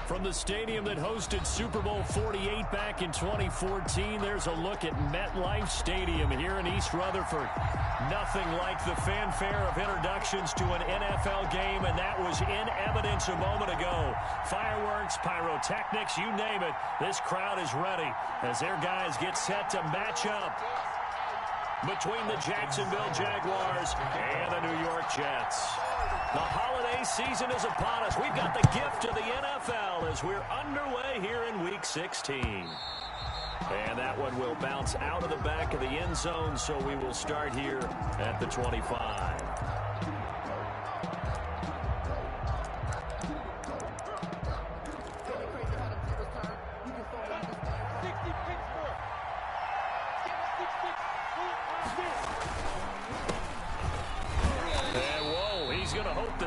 From the stadium that hosted Super Bowl 48 back in 2014, there's a look at MetLife Stadium here in East Rutherford. Nothing like the fanfare of introductions to an NFL game, and that was in evidence a moment ago. Fireworks, pyrotechnics, you name it. This crowd is ready as their guys get set to match up between the Jacksonville Jaguars and the New York Jets. The holiday season is upon us. We've got the gift of the NFL as we're underway here in Week 16. And that one will bounce out of the back of the end zone, so we will start here at the 25.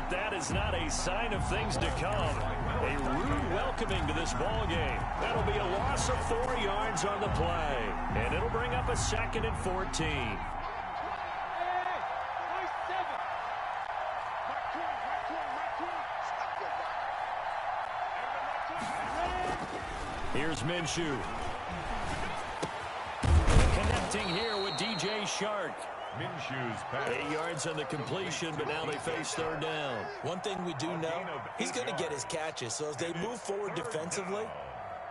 That is not a sign of things to come. A rude welcoming to this ball game. That'll be a loss of 4 yards on the play. And it'll bring up a 2nd and 14. Here's Minshew. Connecting here with DJ Shark. Minshew's pass. 8 yards on the completion, but now they face 3rd down. One thing we do know, he's going to get his catches. So as they move forward defensively,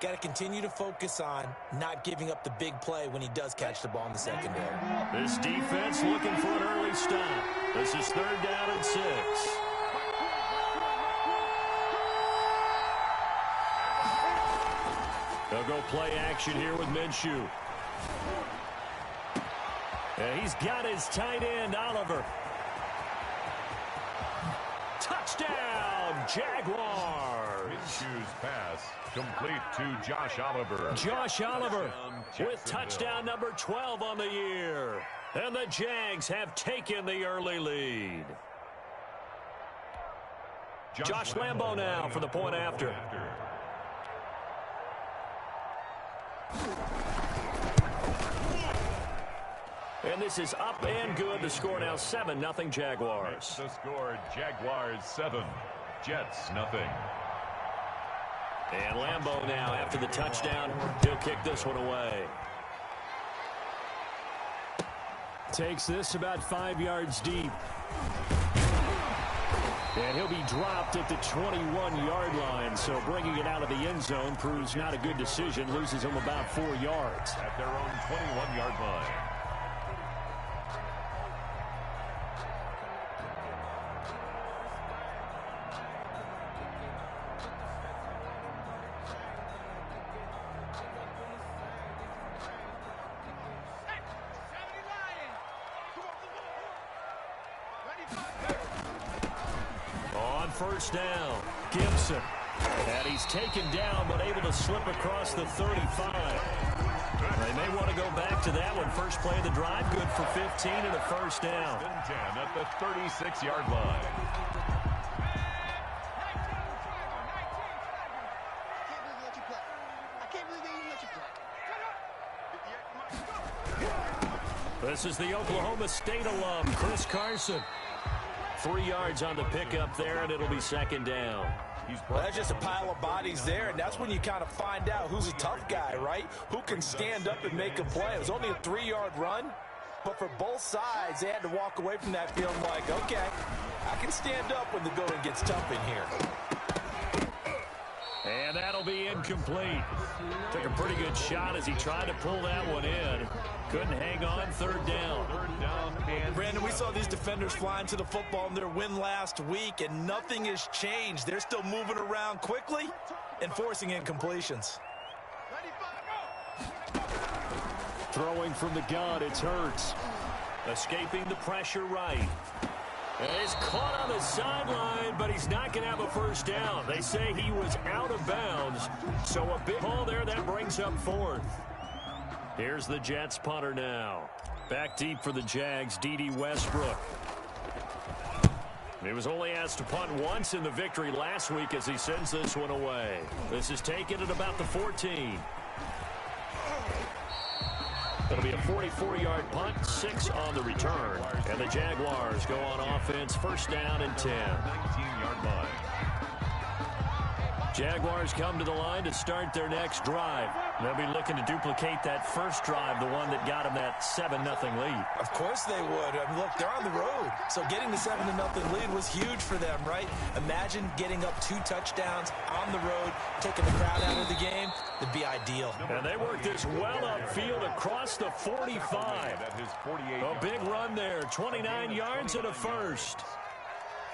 got to continue to focus on not giving up the big play when he does catch the ball in the secondary. This defense looking for an early stop. This is 3rd down and 6. They'll go play action here with Minshew. And he's got his tight end, Oliver. Touchdown, Jaguars. Minshew's pass complete to Josh Oliver. Josh Oliver with touchdown number 12 on the year. And the Jags have taken the early lead. Josh Lambo now for the point after. And this is up and good. The score now 7-0 Jaguars. The score, Jaguars 7, Jets 0. And Lambo now after the touchdown. He'll kick this one away. Takes this about 5 yards deep. And he'll be dropped at the 21-yard line. So bringing it out of the end zone proves not a good decision. Loses him about 4 yards. At their own 21-yard line. First down, Gibson. And he's taken down, but able to slip across the 35. They may want to go back to that one. First play of the drive, good for 15 and a first down. 10 at the 36-yard line. This is the Oklahoma State alum, Chris Carson. 3 yards on the pickup there, and it'll be 2nd down. Well, that's just a pile of bodies there, and that's when you kind of find out who's a tough guy, right? Who can stand up and make a play. It was only a 3-yard run, but for both sides, they had to walk away from that feeling like, okay, I can stand up when the going gets tough in here. And that'll be incomplete. Took a pretty good shot as he tried to pull that one in. Couldn't hang on. 3rd down. Brandon, we saw these defenders flying to the football in their win last week, and nothing has changed. They're still moving around quickly and forcing incompletions. Throwing from the gun, it's Hurts. Escaping the pressure right. And he's caught on the sideline, but he's not going to have a first down. They say he was out of bounds. So a big hole there that brings up 4th. Here's the Jets punter now. Back deep for the Jags, D.D. Westbrook. He was only asked to punt once in the victory last week as he sends this one away. This is taken at about the 14. It'll be a 44-yard punt, 6 on the return. And the Jaguars go on offense, 1st down and 10. 19-yard line. Jaguars come to the line to start their next drive. They'll be looking to duplicate that first drive, the one that got them that 7-0 lead. Of course they would. I mean, look, they're on the road. So getting the 7-0 lead was huge for them, right? Imagine getting up 2 touchdowns on the road, taking the crowd out of the game. It'd be ideal. And they work this well upfield across the 45. A big run there, 29 yards and a first.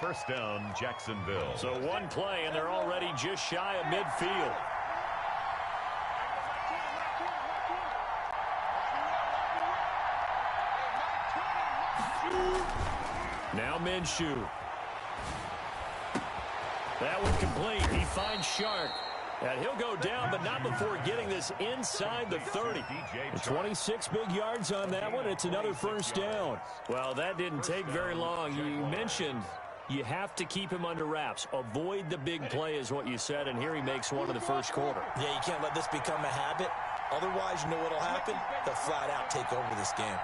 First down, Jacksonville. So one play, and they're already just shy of midfield. Now Minshew. That one complete. He finds Shark. And he'll go down, but not before getting this inside the 30. 26 big yards on that one. It's another first down. Well, that didn't take very long. You mentioned you have to keep him under wraps. Avoid the big play is what you said, and here he makes one in the first quarter. Yeah, you can't let this become a habit. Otherwise, you know what will happen? They'll flat out take over this game.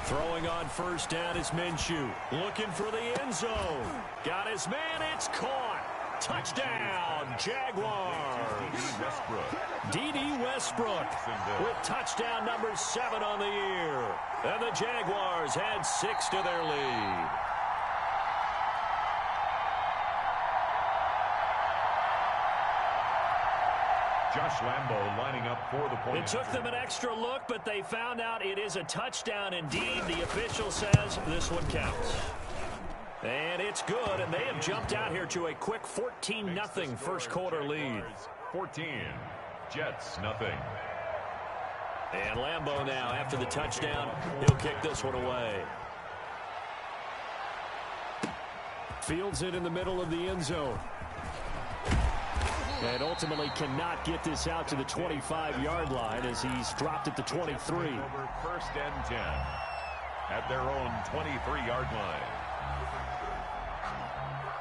Throwing on first down is Minshew. Looking for the end zone. Got his man. It's caught. Touchdown, Jaguars. D.D. Westbrook with touchdown number 7 on the year. And the Jaguars add 6 to their lead. Josh Lambo lining up for the point. It took them an extra look, but they found out it is a touchdown indeed. The official says this one counts. And it's good, and they have jumped out here to a quick 14-0 first quarter lead. 14, Jets, nothing. And Lambo now, after the touchdown, he'll kick this one away. Fields it in the middle of the end zone. And ultimately cannot get this out to the 25-yard line as he's dropped at the 23. First and 10 at their own 23-yard line.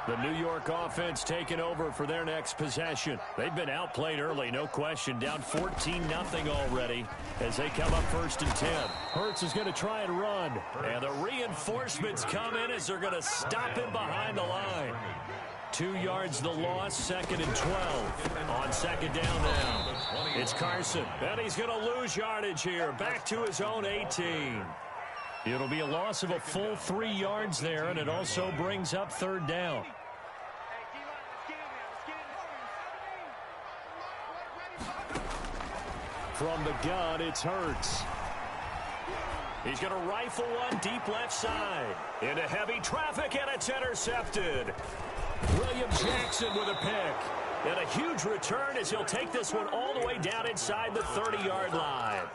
The New York offense taking over for their next possession. They've been outplayed early, no question. Down 14-0 already as they come up first and 10. Hurts is going to try and run. And the reinforcements come in as they're going to stop him behind the line. 2 yards the loss, second and 12. On second down now, it's Carson. And he's going to lose yardage here. Back to his own 18. It'll be a loss of a full 3 yards there, and it also brings up third down. From the gun, it's Hurts. He's going to rifle one deep left side. Into heavy traffic, and it's intercepted. William Jackson with a pick. And a huge return as he'll take this one all the way down inside the 30-yard line.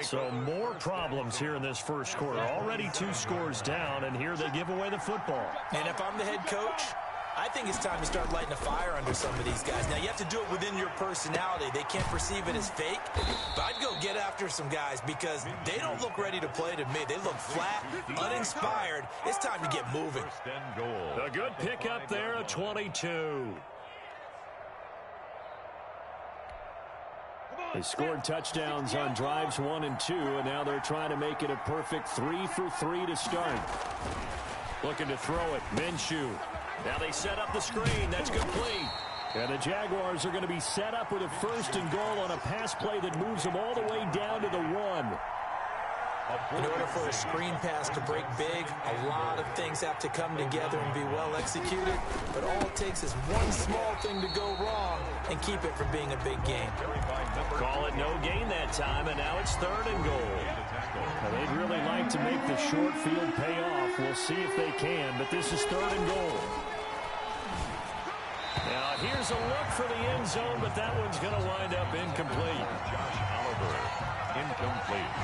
So more problems here in this first quarter. Already 2 scores down, and here they give away the football. And if I'm the head coach, I think it's time to start lighting a fire under some of these guys. Now, you have to do it within your personality. They can't perceive it as fake. But I'd go get after some guys because they don't look ready to play to me. They look flat, uninspired. It's time to get moving. A good pickup there, a 22. They scored touchdowns on drives 1 and 2, and now they're trying to make it a perfect 3 for 3 to start. Looking to throw it, Minshew. Now they set up the screen. That's complete. And the Jaguars are going to be set up with a first and goal on a pass play that moves them all the way down to the 1. In order for a screen pass to break big, a lot of things have to come together and be well executed. But all it takes is one small thing to go wrong and keep it from being a big game. Call it no gain that time, and now it's third and goal. Now, they'd really like to make the short field pay off. We'll see if they can, but this is third and goal. Now, here's a look for the end zone, but that one's going to wind up incomplete. Josh Oliver, incomplete.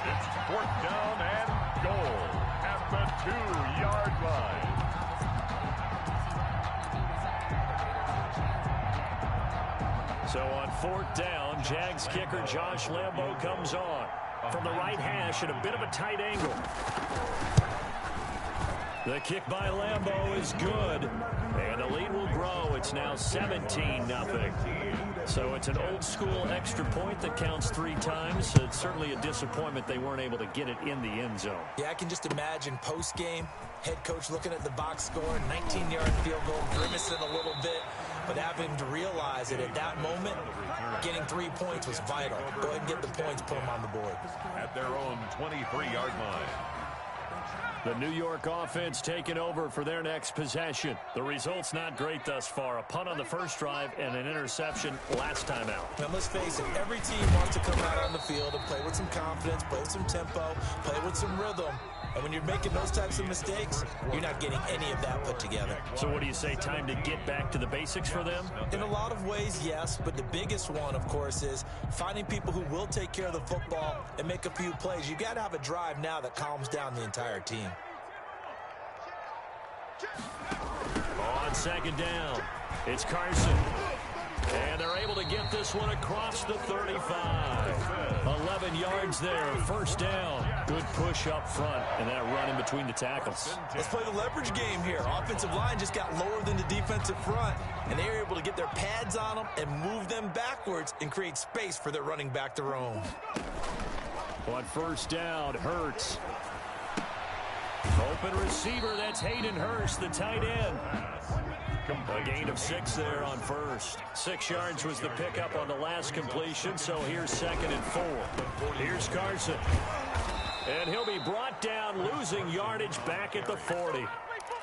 It's 4th down and goal at the 2-yard line. So on 4th down, Jags kicker Josh Lambo comes on from the right hash at a bit of a tight angle. The kick by Lambo is good, and the lead will grow throw. It's now 17-0. So it's an old-school extra point that counts 3 times. It's certainly a disappointment they weren't able to get it in the end zone. Yeah, I can just imagine post-game, head coach looking at the box score, 19-yard field goal, grimacing a little bit, but having to realize that at that moment, getting 3 points was vital. Go ahead and get the points, put them on the board. At their own 23-yard line. The New York offense taking over for their next possession. The result's not great thus far. A punt on the first drive and an interception last time out. Now, let's face it, every team wants to come out on the field and play with some confidence, play with some tempo, play with some rhythm. And when you're making those types of mistakes, you're not getting any of that put together. So what do you say, time to get back to the basics for them? In a lot of ways, yes, but the biggest one, of course, is finding people who will take care of the football and make a few plays. You got to have a drive now that calms down the entire team. On second down, it's Carson. And they're able to get this one across the 35. 11 yards there, first down. Good push up front, and that run in between the tackles. Let's play the leverage game here. Offensive line just got lower than the defensive front, and they were able to get their pads on them and move them backwards and create space for their running back to roam. On first down, Hurts. Open receiver, that's Hayden Hurst, the tight end. A gain of 6 there on first. 6 yards was the pickup on the last completion, so here's 2nd and 4. Here's Carson. And he'll be brought down, losing yardage back at the 40.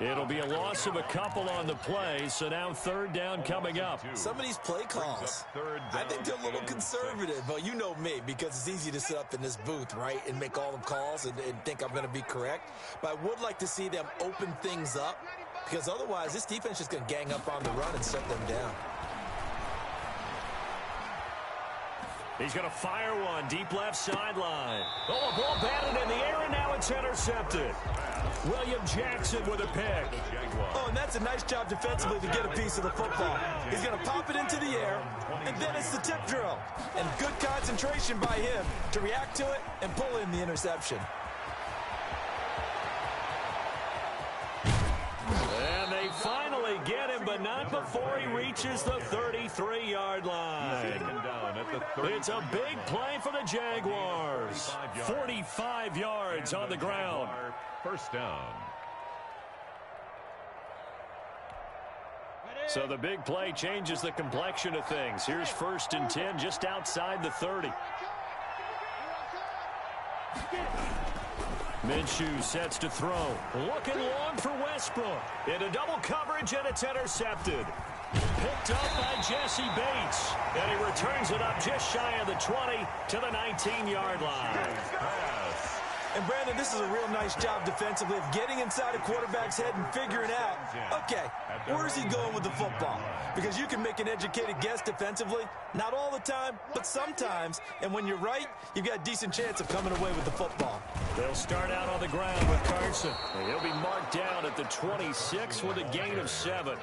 It'll be a loss of a couple on the play, so now 3rd down coming up. Some of these play calls, I think they're a little conservative. Well, you know me, because it's easy to sit up in this booth, right, and make all the calls and think I'm going to be correct. But I would like to see them open things up, because otherwise this defense is going to gang up on the run and shut them down. He's going to fire one, deep left sideline. Oh, a ball batted in the air, and now it's intercepted. William Jackson with a pick. Oh, and that's a nice job defensively to get a piece of the football. He's going to pop it into the air, and then it's the tip drill. And good concentration by him to react to it and pull in the interception. And they finally get him, but not before he reaches the 33-yard line. It's a big play for the Jaguars. 45 yards on the ground. First down. So the big play changes the complexion of things. Here's 1st and 10 just outside the 30. Minshew sets to throw. Looking long for Westbrook. Into double coverage, and it's intercepted. Picked up by Jesse Bates. And he returns it up just shy of the 20 to the 19-yard line. And, Brandon, this is a real nice job defensively of getting inside a quarterback's head and figuring out, okay, where's he going with the football? Because you can make an educated guess defensively, not all the time, but sometimes. And when you're right, you've got a decent chance of coming away with the football. They'll start out on the ground with Carson. And he'll be marked down at the 26 with a gain of 7.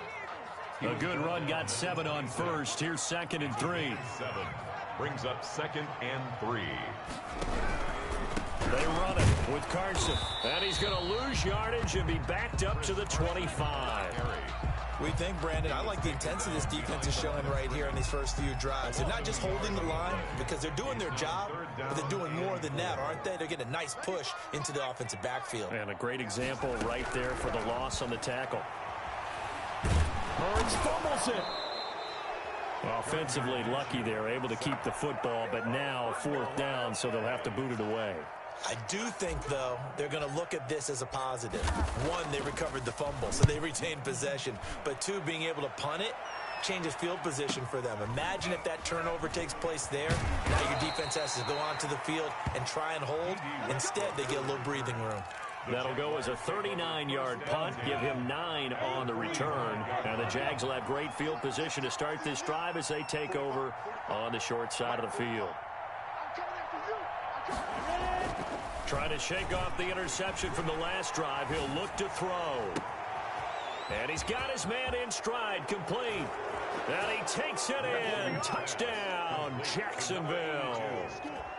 A good run, got 7 on first. Here's 2nd and 3. 7 brings up 2nd and 3. They run it with Carson. And he's going to lose yardage and be backed up to the 25. We think, Brandon, I like the intensity this defense is showing right here in these first few drives. They're not just holding the line because they're doing their job, but they're doing more than that, aren't they? They're getting a nice push into the offensive backfield. And a great example right there for the loss on the tackle. Hurts fumbles it. Offensively lucky they're able to keep the football, but now 4th down, so they'll have to boot it away. I do think, though, they're going to look at this as a positive. 1, they recovered the fumble, so they retained possession. But 2, being able to punt it changes field position for them. Imagine if that turnover takes place there. Now your defense has to go onto the field and try and hold. Instead, they get a little breathing room. That'll go as a 39-yard punt, give him 9 on the return. And the Jags will have great field position to start this drive as they take over on the short side of the field. Trying to shake off the interception from the last drive. He'll look to throw. And he's got his man in stride, complete. And he takes it in. Touchdown, Jacksonville.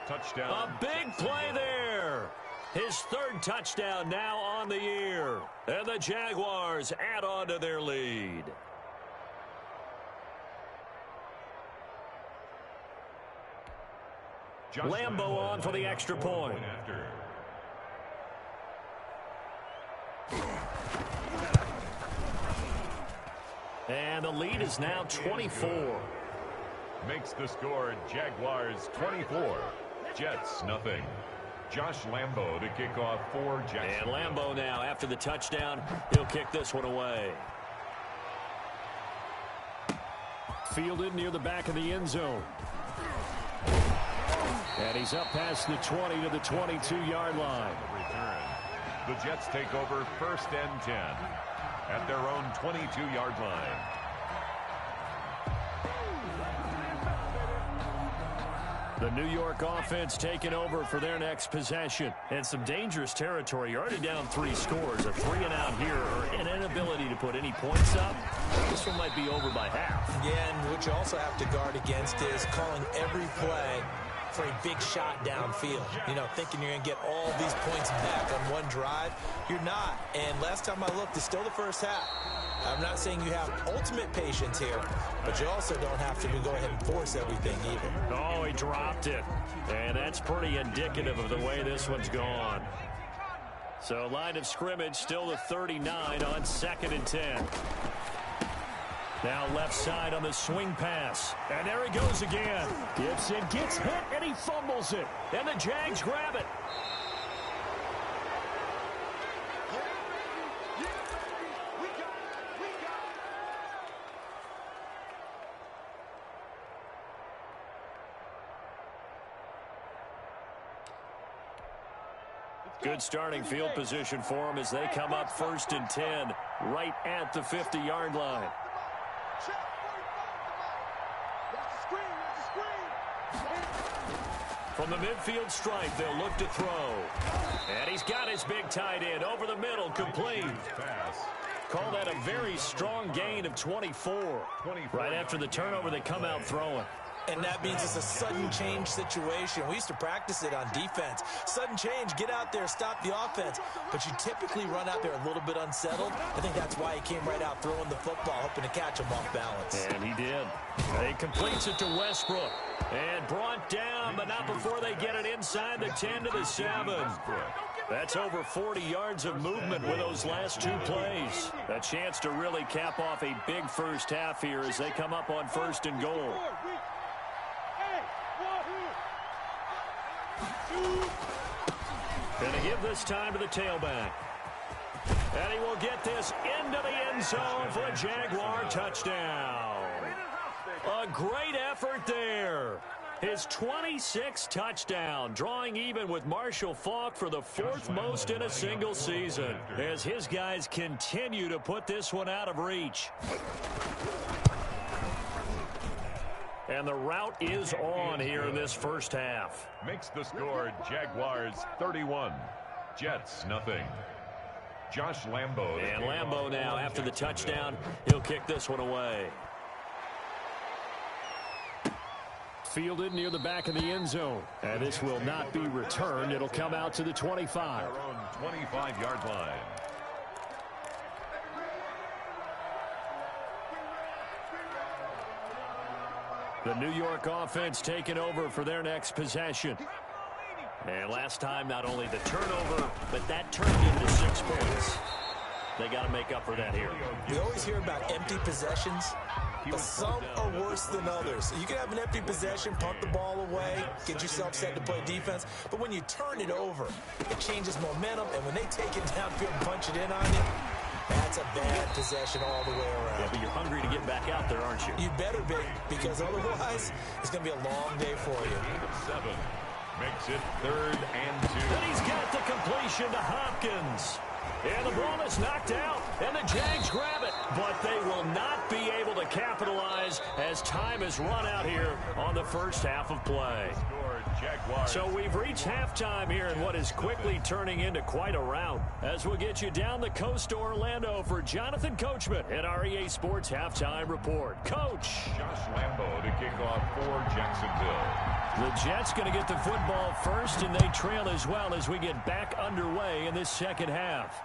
Touchdown. A big play there. His 3rd touchdown now on the year. And the Jaguars add on to their lead. Lambo on for the extra point. And the lead is now 24. Makes the score Jaguars 24, Jets nothing. Josh Lambo to kick off for Jacksonville. And Lambo now, after the touchdown, he'll kick this one away. Fielded near the back of the end zone. And he's up past the 20 to the 22-yard line. The Jets take over 1st and 10 at their own 22-yard line. The New York offense taking over for their next possession. And some dangerous territory. You're already down 3 scores. A 3-and-out here, or an inability to put any points up. This one might be over by half. Yeah, and what you also have to guard against is calling every play for a big shot downfield. You know, thinking you're going to get all these points back on one drive. You're not. And last time I looked, it's still the first half. I'm not saying you have ultimate patience here, but you also don't have to go ahead and force everything either. Oh, he dropped it. And that's pretty indicative of the way this one's gone. So line of scrimmage still the 39 on 2nd and 10. Now left side on the swing pass. And there he goes again. Gibson gets hit and he fumbles it. And the Jags grab it. Good starting field position for them as they come up 1st and 10 right at the 50-yard line. From the midfield stripe, they'll look to throw. And he's got his big tight end over the middle, complete. Call that a very strong gain of 24. Right after the turnover, they come out throwing. And that means it's a sudden change situation. We used to practice it on defense. Sudden change, get out there, stop the offense. But you typically run out there a little bit unsettled. I think that's why he came right out throwing the football, hoping to catch him off balance. And he did. He completes it to Westbrook. And brought down, but not before they get it inside the 10 to the 7. That's over 40 yards of movement with those last 2 plays. A chance to really cap off a big first half here as they come up on 1st and goal. Going to give this time to the tailback. And he will get this into the end zone for a Jaguar touchdown. A great effort there. His 26th touchdown, drawing even with Marshall Faulk for the 4th most in a single season, as his guys continue to put this one out of reach. And the route is on here in this first half. Makes the score Jaguars 31, Jets nothing. Josh Lambo. And Lambo now, after the touchdown, he'll kick this one away. Fielded near the back of the end zone. And this will not be returned. It'll come out to the 25. Their own 25-yard line. The New York offense taking over for their next possession. And last time, not only the turnover, but that turned into 6 points. They got to make up for that here. We always hear about empty possessions, but some are worse than others. You can have an empty possession, punt the ball away, get yourself set to play defense, but when you turn it over, it changes momentum, and when they take it downfield and punch it in on you, that's a bad possession all the way around. Yeah, but you're hungry to get back out there, aren't you? You better be, because otherwise, it's going to be a long day for you. 7 makes it 3rd and 2. And he's got the completion to Hopkins. And the ball is knocked out, and the Jags grab it. But they will not be able to capitalize as time has run out here on the first half of play. So we've reached halftime here in what is quickly turning into quite a rout. As we'll get you down the coast to Orlando for Jonathan Coachman at our EA Sports Halftime Report. Coach. Josh Lambo to kick off for Jacksonville. The Jets going to get the football first, and they trail as well as we get back underway in this second half.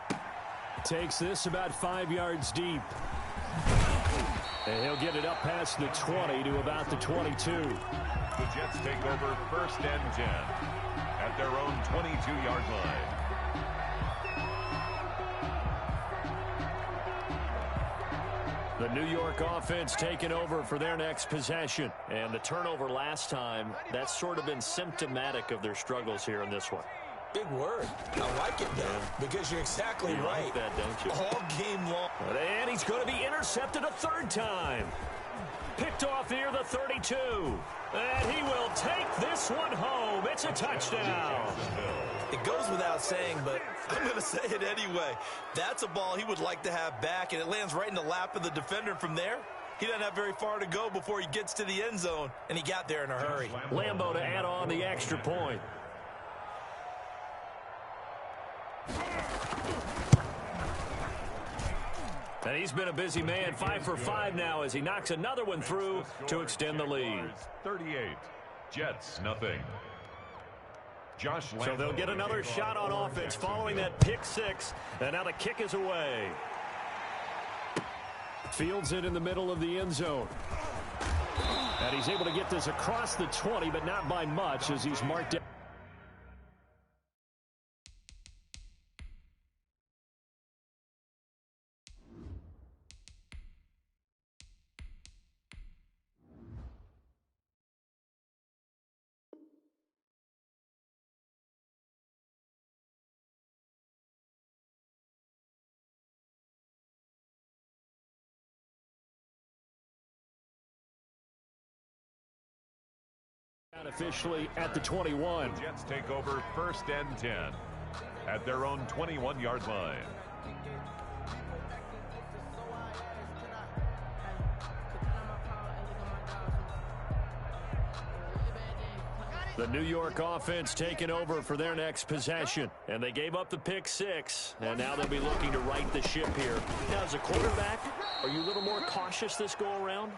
Takes this about 5 yards deep. And he'll get it up past the 20 to about the 22. The Jets take over 1st and 10 at their own 22-yard line. The New York offense taking over for their next possession. And the turnover last time, that's sort of been symptomatic of their struggles here in this one. Big word. I like it, though, because you're exactly right. Like that, don't you? All game long. And he's going to be intercepted a third time. Picked off near the 32. And he will take this one home. It's a touchdown. It goes without saying, but I'm going to say it anyway. That's a ball he would like to have back, and it lands right in the lap of the defender from there. He doesn't have very far to go before he gets to the end zone, and he got there in a hurry. Lambo to add on the extra point. And he's been a busy man, 5 for 5 now as he knocks another one through to extend the lead. 38, Jets nothing. So they'll get another shot on offense following that pick 6, and now the kick is away. Fields it in the middle of the end zone. And he's able to get this across the 20, but not by much as he's marked down. Officially at the 21. The Jets take over 1st and 10 at their own 21-yard line. The New York offense taking over for their next possession. And they gave up the pick 6, and now they'll be looking to right the ship here. Now, as a quarterback, are you a little more cautious this go-around?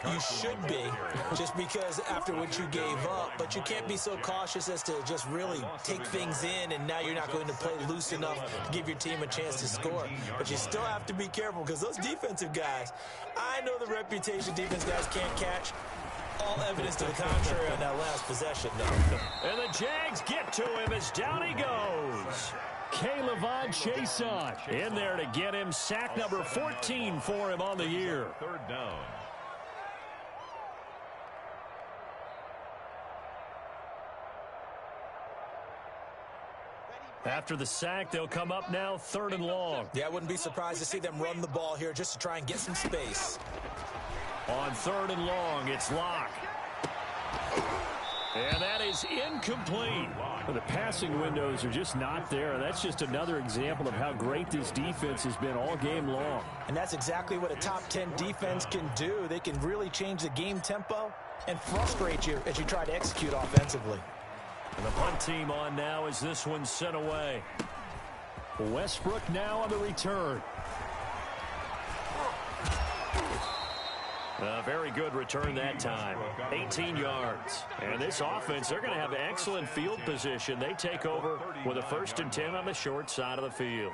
You should be, just because after what you gave up, but you can't be so cautious as to just really take things in, and now you're not going to play loose enough to give your team a chance to score. But you still have to be careful because those defensive guys, I know the reputation defense guys can't catch. All evidence to the contrary on that last possession, though. And the Jags get to him as down he goes. K'Lavon Chaisson in there to get him sack number 14 for him on the year. 3rd down. After the sack, they'll come up now 3rd and long. Yeah, I wouldn't be surprised to see them run the ball here just to try and get some space. On 3rd and long, it's Locke. And that is incomplete. The passing windows are just not there. That's just another example of how great this defense has been all game long. And that's exactly what a top 10 defense can do. They can really change the game tempo and frustrate you as you try to execute offensively. And the punt team on now as this one's sent away. Westbrook now on the return. A very good return that time. 18 yards. And this offense, they're going to have excellent field position. They take over with a 1st and 10 on the short side of the field.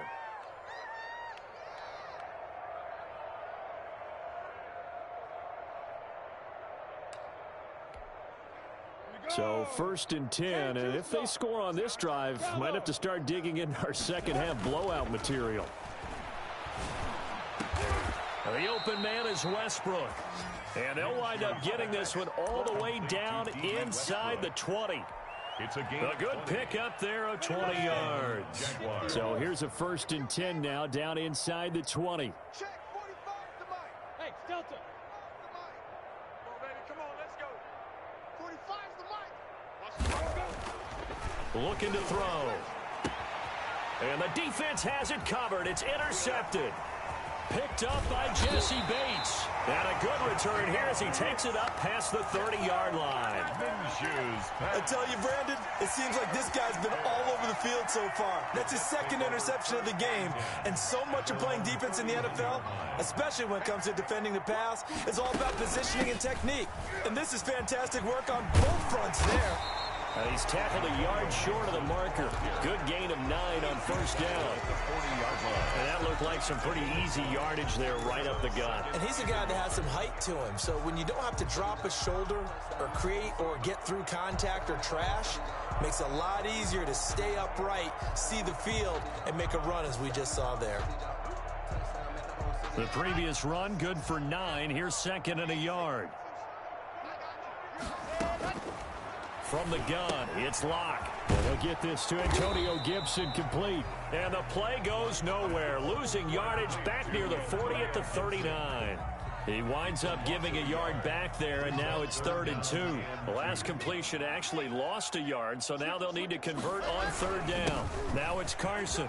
So 1st and 10, and if they score on this drive, might have to start digging into our second half blowout material. The open man is Westbrook. And they'll wind up getting this one all the way down inside the 20. It's a good pickup there of 20 yards. So here's a 1st and 10 now down inside the 20. Hey, Delta. Come on, let's go. 45's the mic. Looking to throw. And the defense has it covered. It's intercepted. Picked up by Jesse Bates. And a good return here as he takes it up past the 30-yard line. I tell you, Brandon, it seems like this guy's been all over the field so far. That's his 2nd interception of the game. And so much of playing defense in the NFL, especially when it comes to defending the pass, is all about positioning and technique. And this is fantastic work on both fronts there. And he's tackled a yard short of the marker. Good gain of 9 on first down. And that looked like some pretty easy yardage there right up the gut. And he's a guy that has some height to him. So when you don't have to drop a shoulder or create or get through contact or trash, makes it a lot easier to stay upright, see the field, and make a run as we just saw there. The previous run, good for 9. Here's second and a yard. From the gun, it's Locke. They'll get this to Antonio Gibson complete. And the play goes nowhere. Losing yardage back near the 40 at the 39. He winds up giving a yard back there, and now it's 3rd and 2. The last completion actually lost a yard, so now they'll need to convert on 3rd down. Now it's Carson.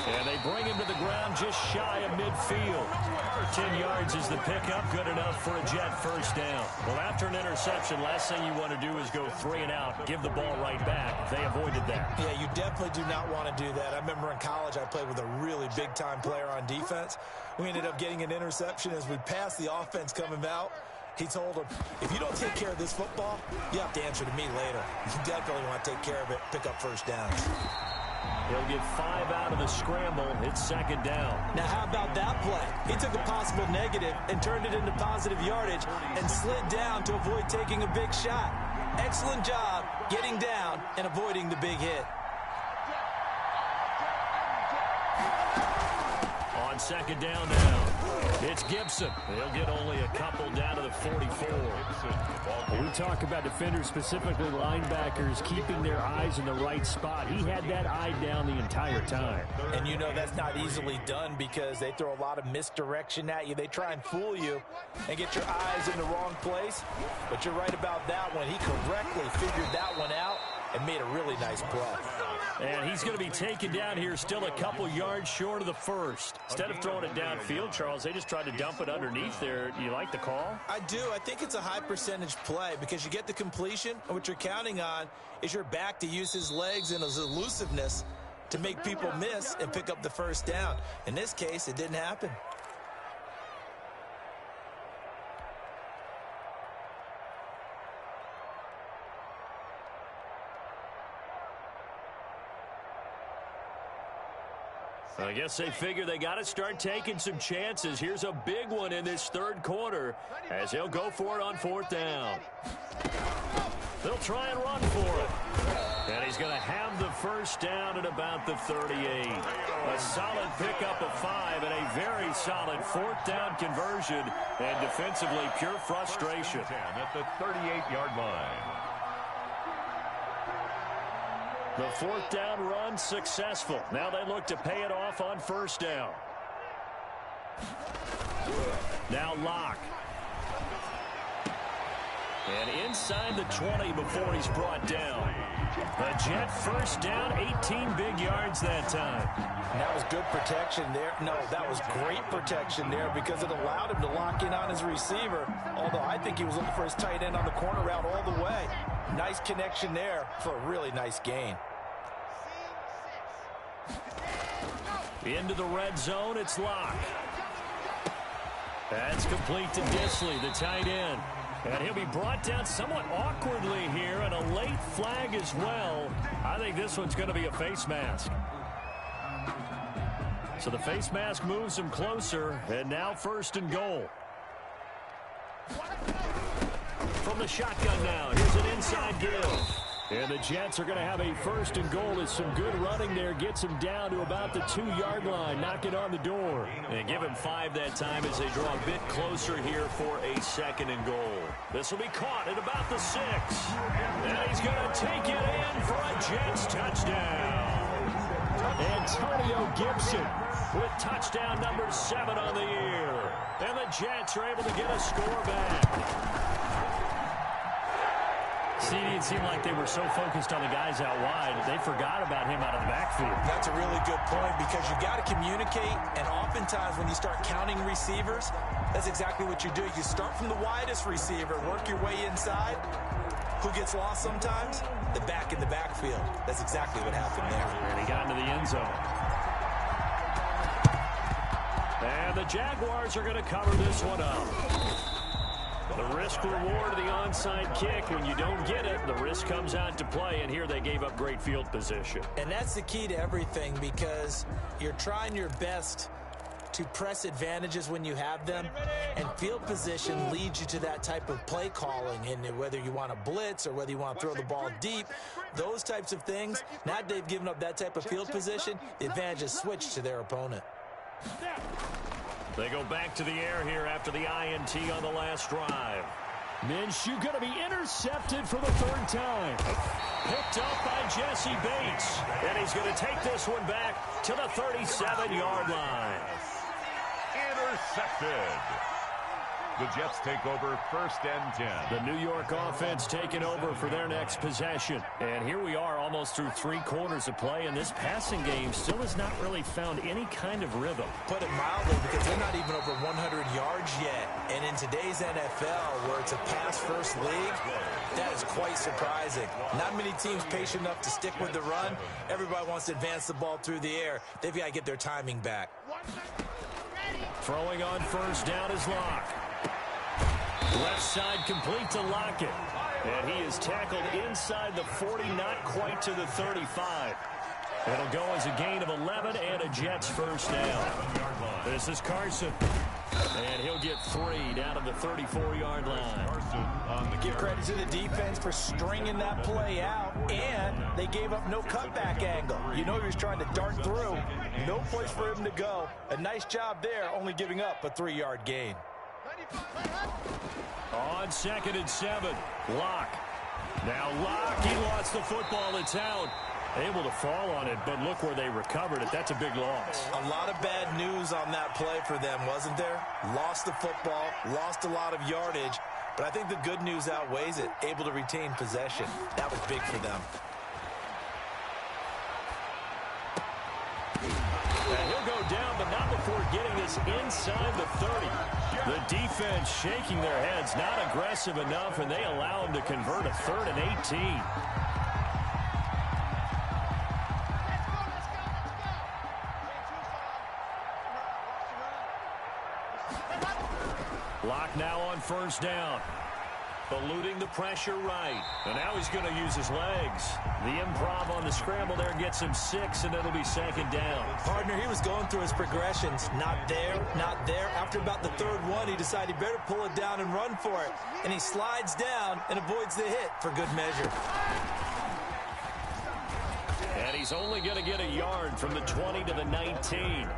And they bring him to the ground just shy of midfield. 10 yards is the pickup, good enough for a Jet first down. Well, after an interception, last thing you want to do is go 3 and out, give the ball right back. They avoided that. Yeah, you definitely do not want to do that. I remember in college I played with a really big-time player on defense. We ended up getting an interception as we passed the offense coming out. He told him, if you don't take care of this football, you have to answer to me later. You definitely want to take care of it, pick up first downs. He'll get 5 out of the scramble. It's 2nd down. Now, how about that play? He took a possible negative and turned it into positive yardage and slid down to avoid taking a big shot. Excellent job getting down and avoiding the big hit. On 2nd down now, it's Gibson. He'll get only a couple down to the 44. We talk about defenders, specifically linebackers, keeping their eyes in the right spot. He had that eye down the entire time. And you know that's not easily done because they throw a lot of misdirection at you. They try and fool you and get your eyes in the wrong place. But you're right about that one. He correctly figured that one out and made a really nice play. And he's going to be taken down here still a couple yards short of the first. Instead of throwing it downfield, Charles, they just tried to dump it underneath there. You like the call? I do. I think it's a high percentage play because you get the completion, and what you're counting on is your back to use his legs and his elusiveness to make people miss and pick up the first down. In this case, it didn't happen. I guess they figure they got to start taking some chances. Here's a big one in this 3rd quarter as he'll go for it on 4th down. They'll try and run for it. And he's going to have the first down at about the 38. A solid pickup of 5 and a very solid 4th down conversion. And defensively, pure frustration. At the 38-yard line. The 4th down run successful. Now they look to pay it off on 1st down. Now Locke. And inside the 20 before he's brought down. The Jet first down, 18 big yards that time. And that was good protection there. No, that was great protection there because it allowed him to lock in on his receiver. Although I think he was looking for his tight end on the corner route all the way. Nice connection there for a really nice gain. Into the red zone, it's Locke. That's complete to Disley, the tight end. And he'll be brought down somewhat awkwardly here, and a late flag as well. I think this one's going to be a face mask. So the face mask moves him closer, and now 1st and goal. From the shotgun now, here's an inside give. And the Jets are going to have a 1st and goal as some good running there gets him down to about the 2-yard line, knocking on the door. And give him 5 that time as they draw a bit closer here for a 2nd and goal. This will be caught at about the 6. And he's going to take it in for a Jets touchdown. Antonio Gibson with touchdown number 7 on the year. And the Jets are able to get a score back. See, it seemed like they were so focused on the guys out wide, they forgot about him out of the backfield. That's a really good point because you got to communicate, and oftentimes when you start counting receivers, that's exactly what you do. You start from the widest receiver, work your way inside. Who gets lost sometimes? The back in the backfield. That's exactly what happened there. And he got into the end zone. And the Jaguars are going to cover this one up. The risk reward of the onside kick. When you don't get it, the risk comes out to play, and here they gave up great field position. And that's the key to everything, because you're trying your best to press advantages when you have them, and field position leads you to that type of play calling. And whether you want to blitz or whether you want to throw the ball deep, those types of things, now they've given up that type of field position, the advantage is switched to their opponent. They go back to the air here after the INT on the last drive. Minshew going to be intercepted for the third time. Picked up by Jesse Bates. And he's going to take this one back to the 37-yard line. Intercepted. The Jets take over 1st and 10. The New York offense taking over for their next possession. And here we are almost through 3 quarters of play, and this passing game still has not really found any kind of rhythm. Put it mildly, because they're not even over 100 yards yet. And in today's NFL, where it's a pass-first league, that is quite surprising. Not many teams patient enough to stick with the run. Everybody wants to advance the ball through the air. They've got to get their timing back. Throwing on 1st down is Locke. Left side complete to Lockett. And he is tackled inside the 40, not quite to the 35. It'll go as a gain of 11 and a Jets 1st down. This is Carson. And he'll get 3 down to the 34-yard line. Give credit to the defense for stringing that play out, and they gave up no cutback angle. You know he was trying to dart through. No place for him to go. A nice job there, only giving up a 3-yard gain. On 2nd and 7, Locke. Now Locke, he lost the football. It's out. Able to fall on it, but look where they recovered it. That's a big loss. A lot of bad news on that play for them, wasn't there? Lost the football, lost a lot of yardage, but I think the good news outweighs it. Able to retain possession. That was big for them. And he'll go down, but not before getting this inside the 30. The defense shaking their heads, not aggressive enough, and they allow him to convert a 3rd and 18. Locke now on 1st down. Eluding the pressure right. And now he's going to use his legs. The improv on the scramble there gets him 6, and it'll be 2nd down. Partner, he was going through his progressions. Not there, not there. After about the 3rd one, he decided he better pull it down and run for it. And he slides down and avoids the hit for good measure. And he's only going to get a yard from the 20 to the 19.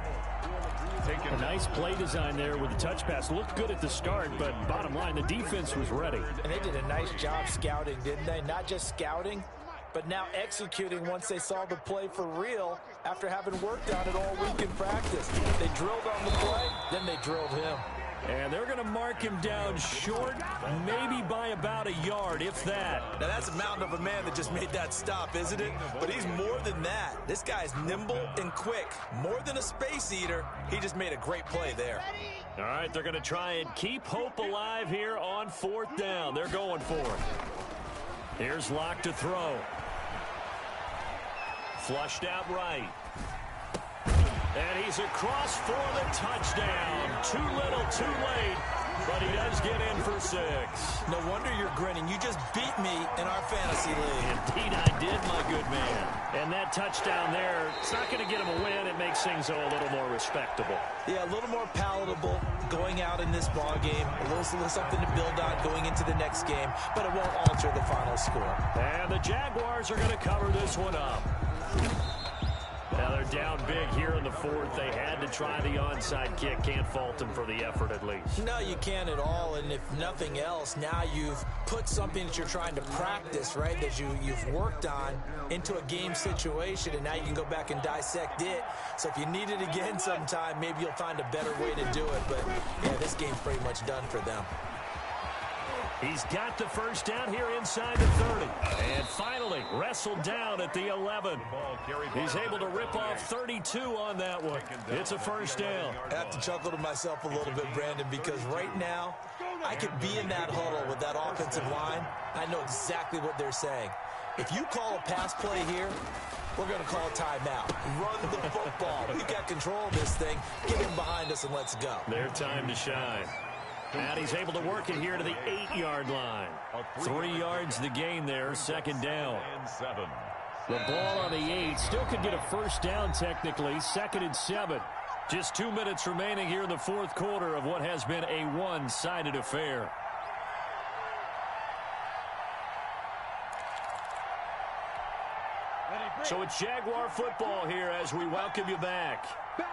A nice play design there with the touch pass. Looked good at the start, but bottom line, the defense was ready. And they did a nice job scouting, didn't they? Not just scouting, but now executing once they saw the play for real after having worked on it all week in practice. They drilled on the play, then they drilled him. And they're going to mark him down short, maybe by about a yard, if that. Now, that's a mountain of a man that just made that stop, isn't it? But he's more than that. This guy's nimble and quick. More than a space eater, he just made a great play there. All right, they're going to try and keep hope alive here on 4th down. They're going for it. Here's Locke to throw. Flushed out right. And he's across for the touchdown. Too little, too late, but he does get in for 6. No wonder you're grinning. You just beat me in our fantasy league. Indeed I did, my good man. And that touchdown there, it's not going to get him a win. It makes things a little more respectable. Yeah, a little more palatable going out in this ball game. A little something to build on going into the next game, but it won't alter the final score. And the Jaguars are going to cover this one up. Now they're down big here in the 4th. They had to try the onside kick. Can't fault them for the effort at least. No, you can't at all. And if nothing else, now you've put something that you're trying to practice, right, that you've worked on into a game situation, and now you can go back and dissect it. So if you need it again sometime, maybe you'll find a better way to do it. But, yeah, this game's pretty much done for them. He's got the 1st down here inside the 30. And finally, wrestled down at the 11. He's able to rip off 32 on that one. It's a 1st down. I have to chuckle to myself a little bit, Brandon, because right now, I could be in that huddle with that offensive line. I know exactly what they're saying. If you call a pass play here, we're going to call a timeout. Run the football. We've got control of this thing. Get him behind us and let's go. Their time to shine. And he's able to work it here to the 8-yard line. 3 yards the gain there, second down. The ball on the 8 still could get a first down technically, 2nd and 7. Just 2 minutes remaining here in the fourth quarter of what has been a one-sided affair. So it's Jaguar football here as we welcome you back.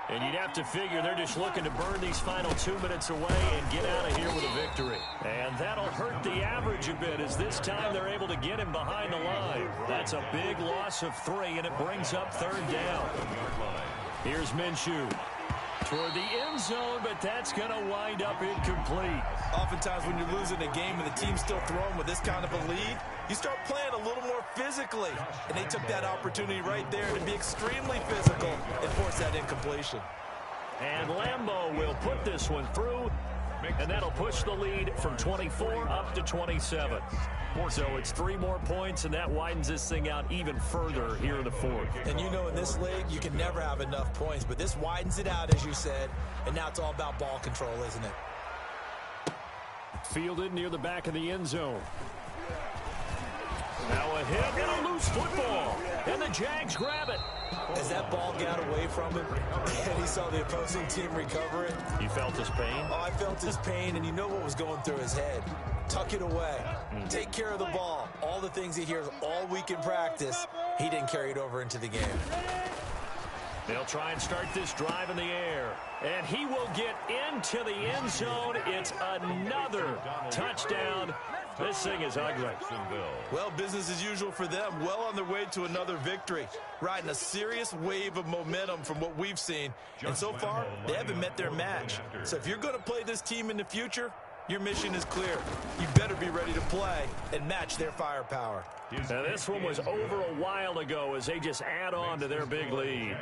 And you'd have to figure they're just looking to burn these final 2 minutes away and get out of here with a victory. And that'll hurt the average a bit as this time they're able to get him behind the line. That's a big loss of 3, and it brings up 3rd down. Here's Minshew toward the end zone, but that's going to wind up incomplete. Oftentimes when you're losing a game and the team's still throwing with this kind of a lead, you start playing a little more physically. And they took that opportunity right there to be extremely physical and force that incompletion. And Lambeau will put this one through, and that'll push the lead from 24 up to 27. So it's 3 more points, and that widens this thing out even further here in the fourth. And you know in this league, you can never have enough points, but this widens it out, as you said, and now it's all about ball control, isn't it? Fielded near the back of the end zone. Now a hit and a loose football, and the Jags grab it. As that ball got away from him, and he saw the opposing team recover it. You felt his pain? Oh, I felt his pain, and you know what was going through his head. Tuck it away. Take care of the ball. All the things he hears all week in practice, he didn't carry it over into the game. They'll try and start this drive in the air. And he will get into the end zone. It's another touchdown. This thing is ugly. Well, business as usual for them. Well on their way to another victory. Riding a serious wave of momentum from what we've seen. And so far, they haven't met their match. So if you're going to play this team in the future, your mission is clear. You better be ready to play and match their firepower. Now this one was over a while ago as they just add on to their big lead.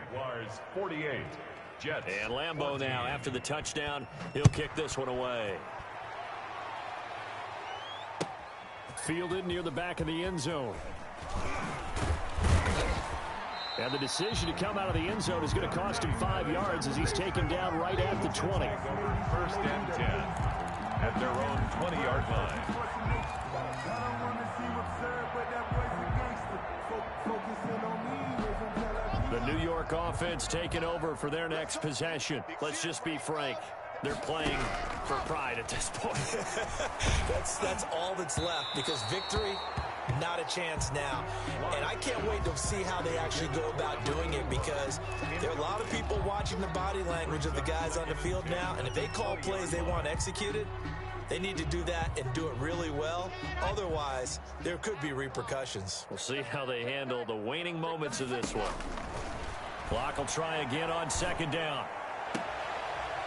48. Jets. And Lambeau now, after the touchdown, he'll kick this one away. Fielded near the back of the end zone. And the decision to come out of the end zone is going to cost him 5 yards as he's taken down right at the 20. 1st and 10 at their own 20-yard line. The New York offense taking over for their next possession. Let's just be frank. They're playing for pride at this point. That's all that's left because victory, not a chance now. And I can't wait to see how they actually go about doing it because there are a lot of people watching the body language of the guys on the field now. And if they call plays they want executed, they need to do that and do it really well. Otherwise, there could be repercussions. We'll see how they handle the waning moments of this one. Clock will try again on 2nd down.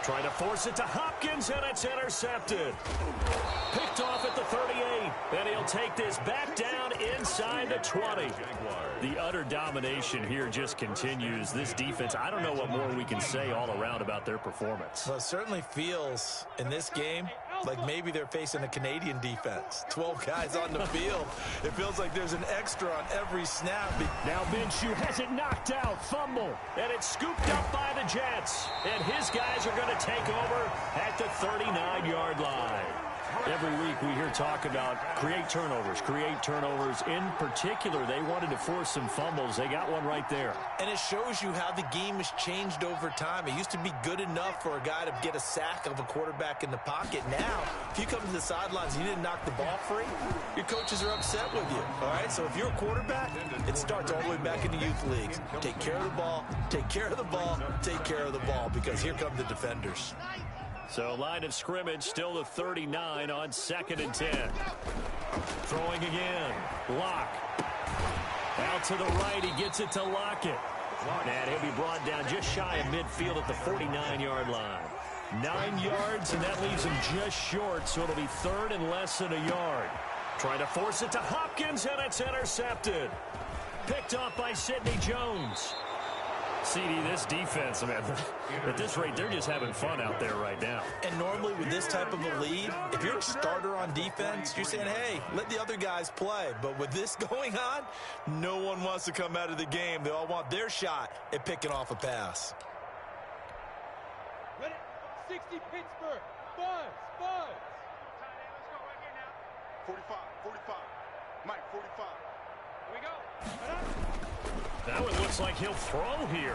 Trying to force it to Hopkins, and it's intercepted. Picked off at the 38, and he'll take this back down inside the 20. The utter domination here just continues. This defense, I don't know what more we can say all around about their performance. Well, it certainly feels in this game like maybe they're facing a Canadian defense. 12 guys on the field. It feels like there's an extra on every snap. Now Minshew has it knocked out. Fumble. And it's scooped up by the Jets. And his guys are going to take over at the 39-yard line. Every week we hear talk about create turnovers. In particular, they wanted to force some fumbles. They got one right there. And it shows you how the game has changed over time. It used to be good enough for a guy to get a sack of a quarterback in the pocket. Now, if you come to the sidelines and you didn't knock the ball free, your coaches are upset with you. All right, so if you're a quarterback, it starts all the way back in the youth leagues. Take care of the ball, take care of the ball, take care of the ball, because here come the defenders. So line of scrimmage still the 39 on 2nd and 10. Throwing again. Lock. Out to the right. He gets it to Lockett. And he'll be brought down just shy of midfield at the 49-yard line. 9 yards, and that leaves him just short, so it'll be 3rd and less than a yard. Trying to force it to Hopkins, and it's intercepted. Picked off by Sidney Jones. CD, this defense, man, at this rate, they're just having fun out there right now. And normally with this type of a lead, if you're a starter on defense, you're saying, hey, let the other guys play. But with this going on, no one wants to come out of the game. They all want their shot at picking off a pass. 60 Pittsburgh. Buzz, buzz. 45, 45. Mike, 45. Here we go. Now it looks like he'll throw here.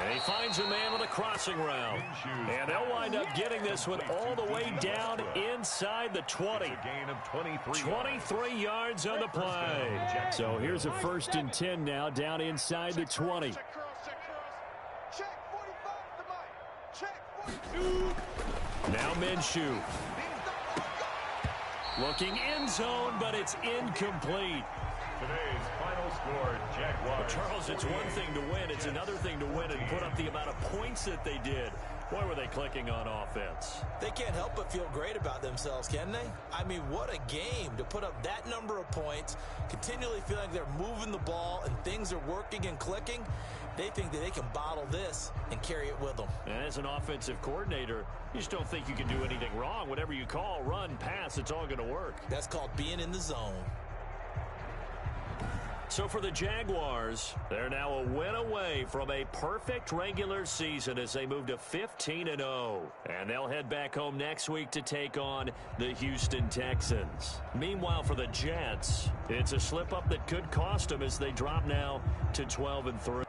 And he finds a man with a crossing route. And they'll wind up getting this one all the way down inside the 20. It's a gain of 23. 23 yards on the play. So here's a 1st and 10 now down inside the 20. Check curls, check curls. Check 45 to Mike. Check 42. Now Minshew. Looking end zone, but it's incomplete. Today's final score, Jaguars. Charles, it's one thing to win. It's another thing to win and put up the amount of points that they did. Boy, were they clicking on offense. They can't help but feel great about themselves, can they? I mean, what a game to put up that number of points, continually feeling like they're moving the ball and things are working and clicking. They think that they can bottle this and carry it with them. And as an offensive coordinator, you just don't think you can do anything wrong. Whatever you call, run, pass, it's all going to work. That's called being in the zone. So for the Jaguars, they're now a win away from a perfect regular season as they move to 15-0. And they'll head back home next week to take on the Houston Texans. Meanwhile, for the Jets, it's a slip-up that could cost them as they drop now to 12-3.